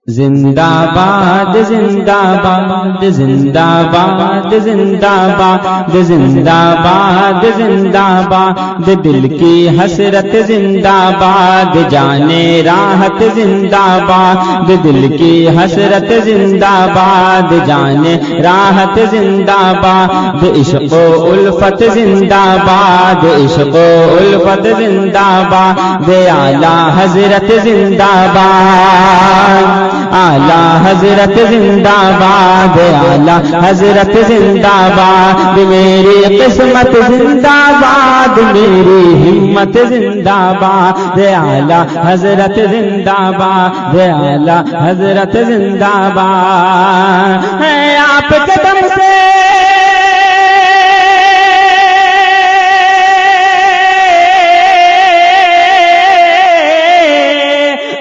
زندہ باد زندہ باد زندہ باد زندہ باد زندہ باد زندہ باد دل کی حسرت زندہ باد جانے راحت زندہ باد دل کی حسرت زندہ باد جانے راحت زندہ باد عشق و الفت زندہ باد عشق و الفت زندہ باد اعلیٰ حضرت زندہ باد اعلیٰ حضرت زندہ باد اعلیٰ حضرت زندہ باد میری قسمت زندہ باد میری ہمت زندہ باد اعلیٰ حضرت زندہ باد اعلیٰ حضرت زندہ باد ہے آپ کے دم سے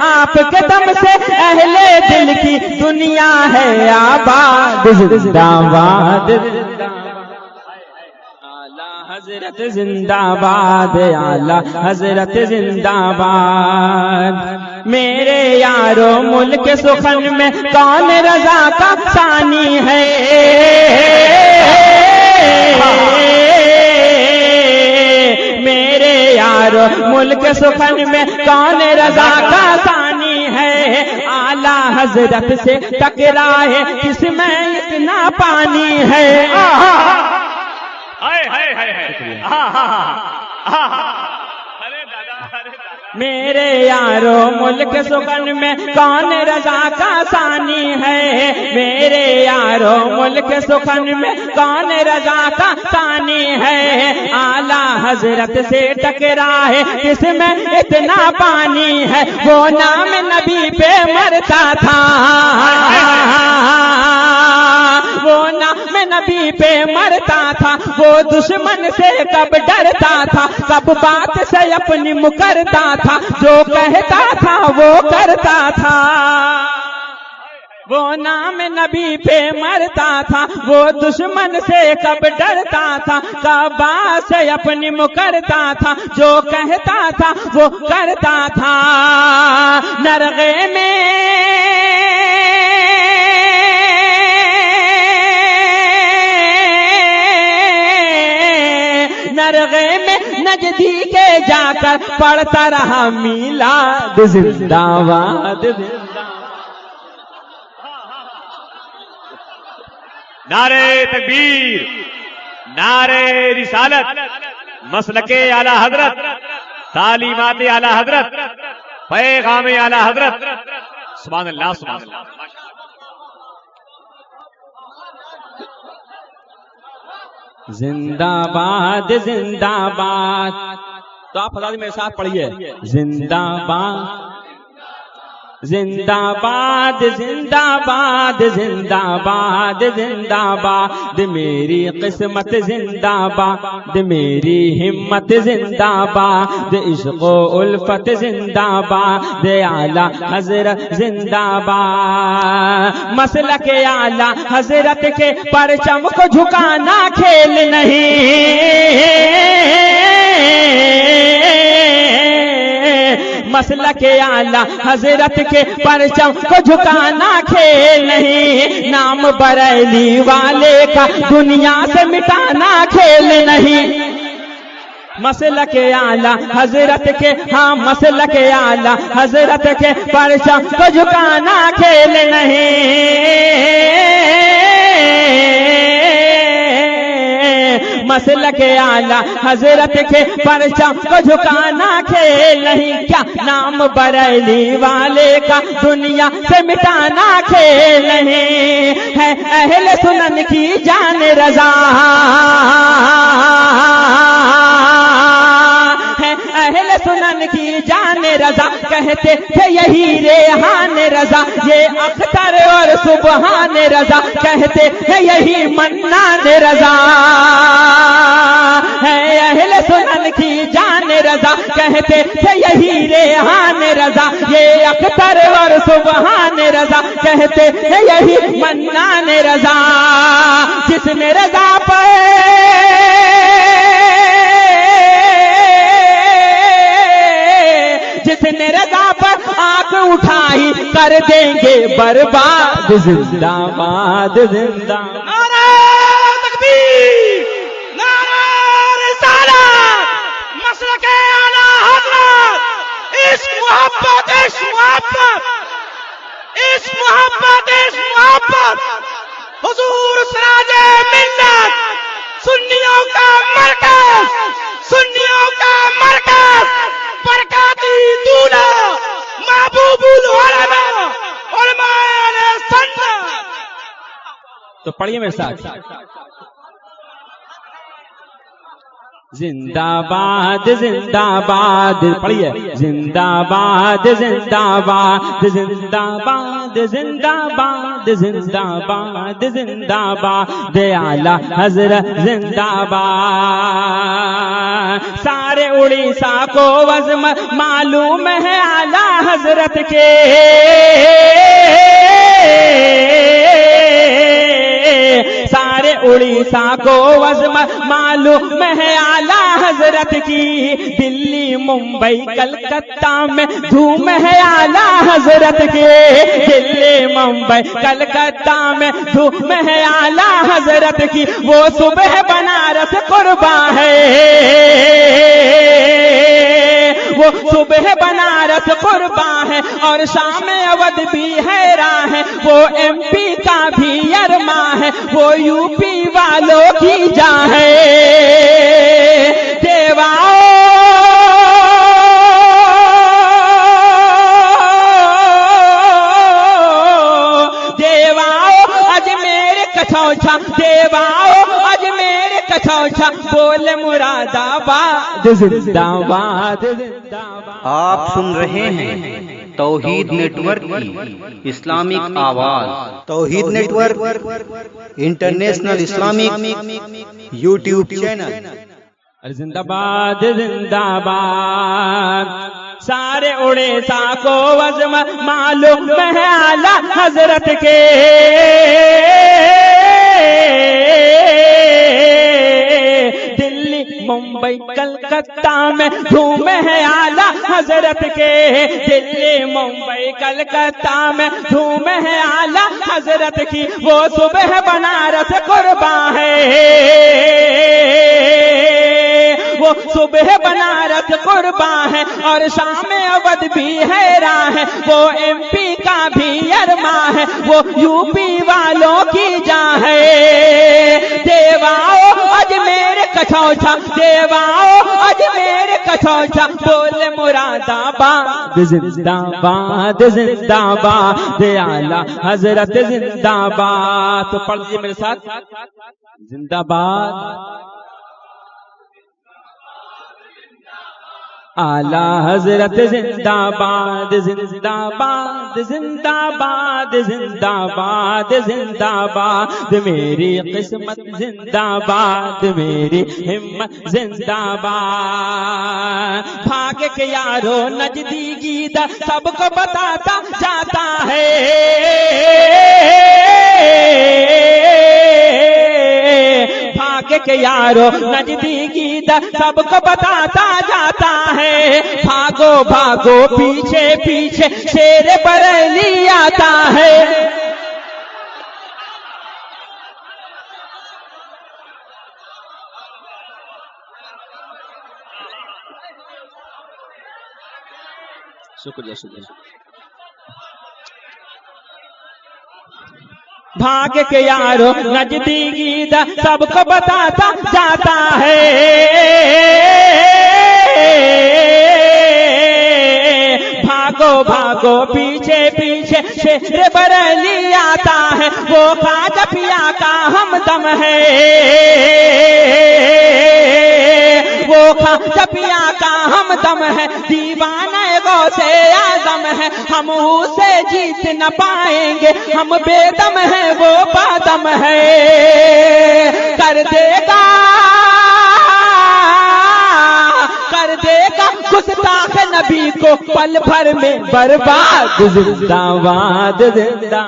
آپ کے دم سے اہل دل کی دنیا ہے آباد زندہ باد اعلیٰ حضرت زندہ باد اعلیٰ حضرت زندہ باد میرے یارو ملک سخن میں کون رضا کا ثانی ہے میرے یارو ملک سخن میں کون رضا کا ثانی ہے اعلیٰ حضرت سے ٹکرائے کس میں اتنا پانی ہے میرے یارو ملک سخن میں کون رضا کا ثانی ہے میرے یارو ملک سخن میں کون رضا کا ثانی ہے اعلیٰ حضرت سے ٹکرائے کس میں اتنا پانی ہے وہ نام نبی پہ مرتا تھا وہ نام نبی پہ مرتا تھا وہ دشمن سے کب ڈرتا تھا کب بات سے اپنی مکرتا تھا جو کہتا تھا وہ کرتا تھا وہ نام نبی پہ مرتا تھا وہ دشمن سے کب ڈرتا تھا کب بات سے اپنی مکرتا تھا جو کہتا تھا وہ کرتا تھا نرغے میں نرغے میں نجدی کے جا کر پڑھتا رہا میلاد زندہ باد نعرہ تکبیر نعرہ رسالت مسلک اعلیٰ حضرت تعلیمات اعلیٰ حضرت پیغام اعلیٰ حضرت سبحان اللہ سبحان اللہ زندہ باد زندہ باد تو آپ حضرات میرے ساتھ پڑھیے زندہ باد زندہ باد زندہ باد زندہ باد زندہ باد میری قسمت زندہ باد میری ہمت زندہ باد عشق و الفت زندہ باد اعلیٰ حضرت زندہ باد مسلک اعلیٰ حضرت کے پرچم کو جھکانا کھیل نہیں مسلک اعلیٰ حضرت کے پرچم کو جھکانا کھیل نہیں نام بریلی والے کا دنیا سے مٹانا کھیل نہیں مسلک اعلیٰ حضرت کے ہاں مسلک اعلیٰ حضرت کے پرچم کو جھکانا کھیل نہیں مسلک اعلیٰ حضرت کے پرچم کو جھکانا کھیل نہیں کیا نام بریلی والے کا دنیا سے مٹانا کھیل نہیں ہے اہل سنن کی جان رضا ہے اہل سنن کی جان رضا کہتے تھے یہی ریحان رضا یہ اختر اور سبحان رضا کہتے تھے یہی منان رضا ہے اہل سنن کی جان رضا کہتے تھے یہی ریحان رضا یہ اختر اور سبحان رضا کہتے تھے یہی منان رضا جس نے رضا جس نے رضا پر آنکھ اٹھا ہی کر دیں گے برباد زندہ باد زندہ نعرہ تکبیر، نعرہ رسالت، مسلک اعلی حضرت، عشق محبت، عشق محبت، عشق محبت، عشق محبت، حضور سراج ملت، سنیوں کا مرکز، سنیوں کا مرکز، برکاتی دولہ، محبوب العلماء، علماء اہل سنت۔ تو پڑھیے میرے ساتھ، زندہ باد زندہ باد، پڑھیے، زندہ باد زندہ باد زندہ باد زندہ باد زندہ باد زندہ باد اعلی حضرت زندہ باد۔ سارے اڑیسہ کو وزم معلوم ہے اعلی حضرت کے، سارے اڑیسہ کو وزم معلوم ہے اعلی حضرت کی، دلی ممبئی کلکتہ میں دھوم ہے اعلی حضرت کی، دلی ممبئی کلکتہ میں دھوم ہے اعلی حضرت کی، وہ صبح بنارس قرباں ہے، وہ صبح بنارس قرباں ہے، اور شام اودھ بھی حیراں ہے، وہ ایم پی کا بھی ارماں ہے، وہ یو پی والوں کی جاں ہے، دیواؤ دیواؤ اجمیر کچھوچھا، دیواؤ اجمیر کچھوچھا، بول مراد آباد زندہ باد زندہ باد۔ آپ سن رہے ہیں توحید نیٹ ورک کی اسلامک آواز۔ Tauheed network international Islamic YouTube channel. زندہ باد زندہ باد، سارے اڑیسہ کو وزم معلوم ہے اعلی حضرت کے، دلی ممبئی کلکتہ میں دھوم ہے اعلی حضرت کے، دلی ممبئی کلکتہ میں دھوم ہے اعلی حضرت کی، وہ صبح بنارس قرباں ہے، وہ صبح بنارس قرباں ہے، اور شام اودھ بھی حیراں ہے، وہ ایم پی کا بھی ارماں ہے، وہ یو پی والوں کی جاں ہے، دیواؤ اجمیر کچھوچھا، دیواؤ اجمیر کچھوچھا، بول مراد آباد زندہ باد زندہ باد اعلی حضرت زندہ باد۔ تو پڑھ لیجیے میرے ساتھ، زندہ باد اعلی حضرت زندہ باد زندہ باد زندہ باد زندہ باد زندہ باد، میری قسمت زندہ باد، میری ہمت زندہ باد، بھاگ کے یارو نجدی گیت سب کو بتاتا جاتا ہے، بھاگ کے یارو نجدی گیت سب کو بتاتا جاتا ہے، بھاگو بھاگو پیچھے پیچھے شیر بریلی آتا ہے، شکریہ شکریہ۔ بھاگ کے یارو نجدی گیت سب کو بتاتا جاتا ہے، بھاگو بھاگو پیچھے پیچھے شیر بریلی آتا ہے، وہ خواجہ پیا کا ہمدم ہے، وہ خواجہ پیا کا ہمدم ہے، دیوانہ غوث اعظم ہے، ہم اسے جیت نہ پائیں گے، ہم بے دم ہیں وہ بادم ہے، کر دے گا گستاخ نبی کو پل بھر میں برباد زندہ باد زندہ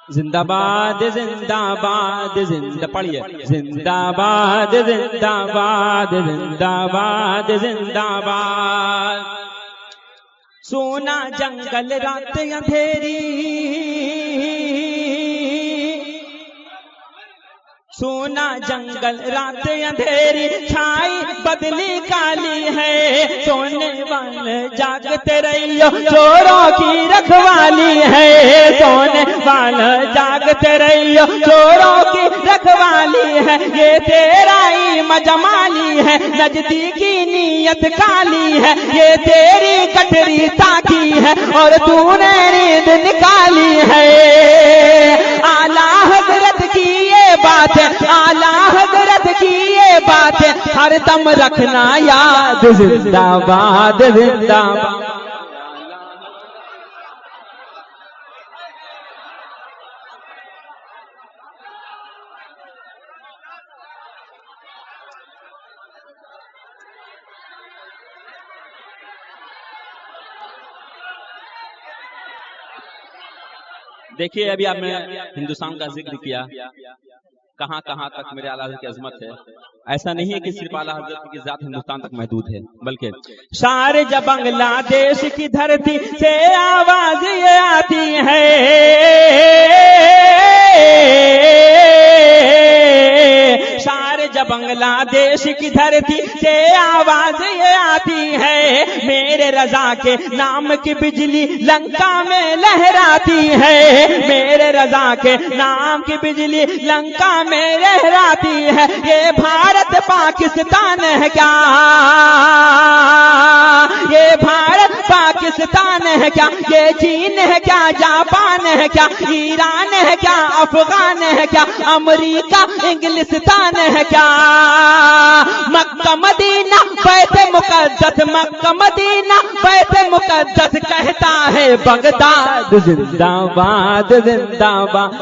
زندہ باد زندہ باد زندہ پڑھیے زندہ باد زندہ باد زندہ باد زندہ باد سونا جنگل رات اندھیری سونا جنگل رات اندھیری چھائی بدلی کالی ہے سونے والے جاگتے رہیو چوروں کی رکھوالی ہے سونے والے جاگتے رہیو چوروں کی رکھوالی ہے یہ تیرا ہی مجمالی ہے نزدیکی نیت کالی ہے یہ تیری کٹری تاکی ہے اور تو نے نیند نکالی ہے اعلیٰ حضرت کی یہ بات ہے اعلیٰ حضرت کی یہ بات ہے ہر دم رکھنا یاد زندہ باد زندہ باد دیکھیے ابھی آپ نے ہندوستان کا ذکر کیا کہاں کہاں تک میرے اعلیٰ حضرت کی عظمت ہے ایسا نہیں ہے کہ صرف اعلیٰ حضرت کی ذات ہندوستان تک محدود ہے بلکہ شارجہ بنگلہ دیش کی دھرتی سے آواز یہ آتی ہے شارجہ بنگلہ دیش کی دھرتی سے آواز یہ آتی ہے میرے رضا کے نام کی بجلی لنکا میں لہراتی ہے میرے رضا کے نام کی بجلی لنکا میں لہراتی ہے یہ بھارت پاکستان ہے کیا یہ بھارت پاکستان ہے کیا یہ چین ہے کیا جاپان ہے کیا ایران ہے کیا افغان ہے کیا امریکہ انگلستان ہے کیا مکہ مدینہ بیت مقدس مکہ مدینہ بیت مقدس کہتا ہے بغداد زندہ باد زندہ باد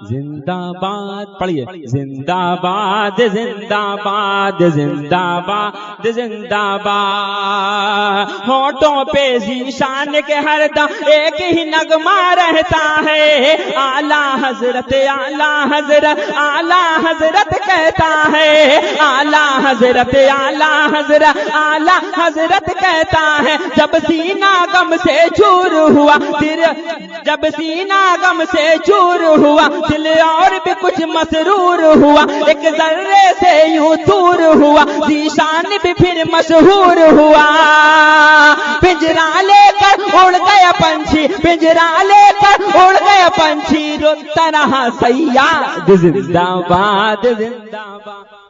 زندہ باد پڑھیے زندہ باد زندہ باد زندہ باد زندہ باد ہونٹوں پہ ذیشان کے ہر دم ایک ہی نغمہ رہتا ہے اعلیٰ حضرت اعلیٰ حضرت اعلیٰ حضرت کہتا ہے اعلیٰ حضرت اعلیٰ حضرت اعلیٰ حضرت کہتا ہے جب سینہ غم سے چور ہوا پھر جب سینہ غم سے چور ہوا دل اور بھی کچھ مسرور ہوا ایک ذرے سے یوں دور ہوا ذیشان بھی پھر مشہور ہوا پنجرا لے کر اڑ گیا پنچھی پنجرا لے کر اڑ گیا پنچھی روتا رہا صیاد زندہ باد زندہ باد